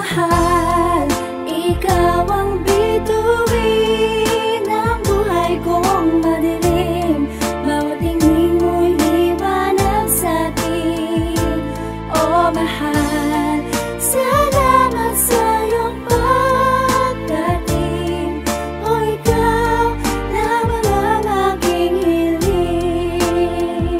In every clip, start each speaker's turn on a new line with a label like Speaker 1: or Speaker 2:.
Speaker 1: mahal, ikaw ang bituin ng buhay kong madilim. Bawat tingin mo'y liwanag sa'kin. Oh mahal, salamat sa iyong pagdating. Oh ikaw lamang ang aking hiling.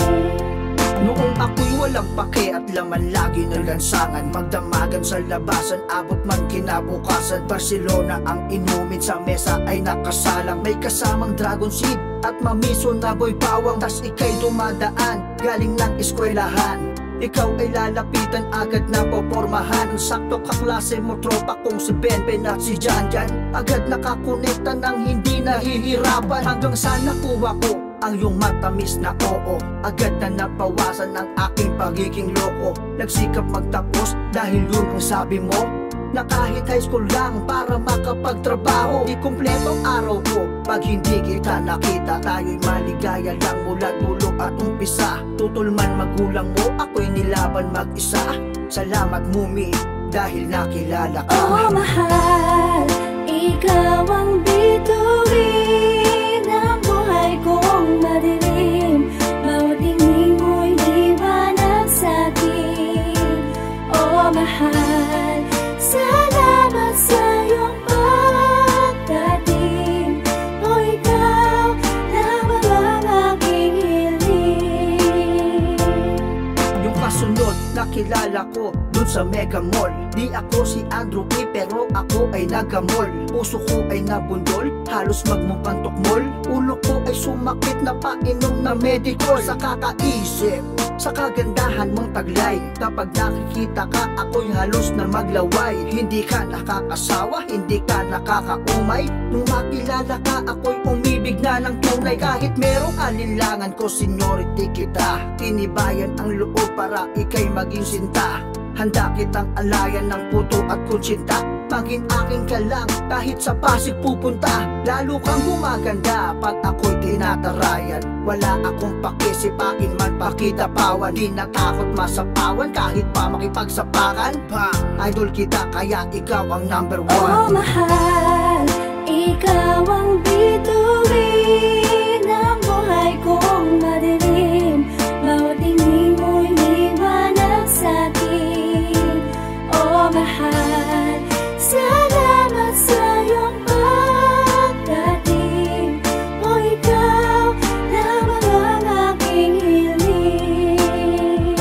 Speaker 2: Noong ako'y walang pake at laman lagi ng lansangan, magdamagan sa labasan, abot man kinabukasan. Barcelona ang inumin, sa mesa ay nakasalang. May kasamang dragon seed at mamiso na boy bawang. Tas ika'y dumadaan, galing ng eskwelahan. Ikaw ay lalapitan, agad na popormahan. Sakto kaklase mo, tropa kong si Benben at si Janjan. Agad nakakonekta nang hindi nahihirapan. Hanggang sa nakuha ko ang iyong matamis na oo. Agad na nabawasan ang aking pagiging loko. Nagsikap magtapos dahil yun ang sabi mo, na kahit high school lang para makapagtrabaho. Di kumpleto ang araw ko pag hindi kita nakita. Tayo'y maligaya lang mula dulo at umpisa. Tutol man magulang mo, ako'y nilaban mag-isa. Salamat Mumi dahil nakilala ka.
Speaker 1: Oh mahal, ikaw ang bituin ng buhay kong madilim. Bawat tingin mo'y liwanag sa'kin. Oh mahal, salamat sa iyong pagdating. Oh ikaw lamang ang aking hiling.
Speaker 2: Yung kasunod nakilala ko dun sa Mega Mall. Di ako si Andrew E, pero ako ay nagamol. Puso ko ay nabundol, halos magmupantok mall. Ulo ko ay sumakit na painom na medical. Sa kakaisip, sa kagandahan mong taglay, kapag nakikita ka, ako'y halos na maglaway. Hindi ka nakakasawa, hindi ka nakakaumay. Nung makilala ka, ako'y umibig na ng tunay. Kahit merong alinlangan ko, seniority kita. Tinibayan ang loob para ika'y maging sinta. Handa kitang alayan ng puto at kunsinta. Maging aking ka lang kahit sa Pasig pupunta. Lalo kang gumaganda pag ako'y tinatarayan. Wala akong pakisipain man pakitapawan. Di natakot masapawan kahit pa makipagsapakan. Idol kita kaya ikaw ang number one.
Speaker 1: Oh mahal, ikaw ang bituin ng buhay kong madilim. Bawat tingin mo'y liwanag sa'kin. Oh mahal, salamat sa iyong pagdating. Oh ikaw lamang ang aking hiling.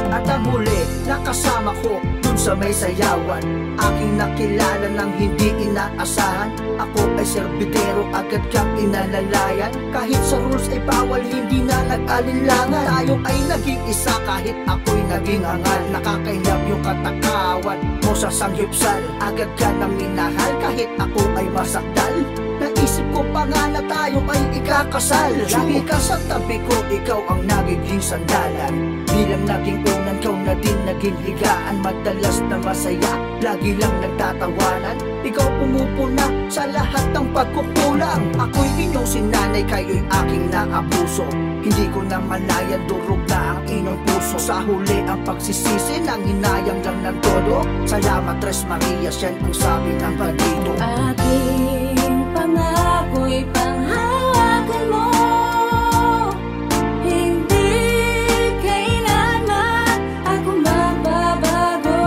Speaker 2: At ang huli, nakasama ko dun sa may sayawan. Aking nakilala ng hindi inaasahan. Ako ay serbidero, agad kang inalalayan. Kahit sa rules ay bawal, hindi na nag-alinlangan. Tayo ay naging isa kahit ako'y naging angal. Nakakailab yung katakawan mo sa sangyupsal. Agad ka na minahal kahit ako ay masakdal. Naisip ko pa nga na tayo ay ikakasal. Lagi ka sa tabi ko, ikaw ang nagiging sandalan. Bilang naging unan, ikaw na din naging higaan. Madalas na masaya, lagi lang nagtatawanan. Ikaw pumupuna sa lahat ng pagkukulang. Ako'y inyong sinanay, kayo'y aking naabuso. Hindi ko na malayan, durog na ang inyong puso. Sa huli ang pagsisisi ng hinayang lang ng todo. Salamat Tres Marias, yan ang sabi ng bandito.
Speaker 1: Aking pangako'y panghawakan mo. Hindi kailanman ako magbabago.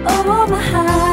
Speaker 1: Oh mahal,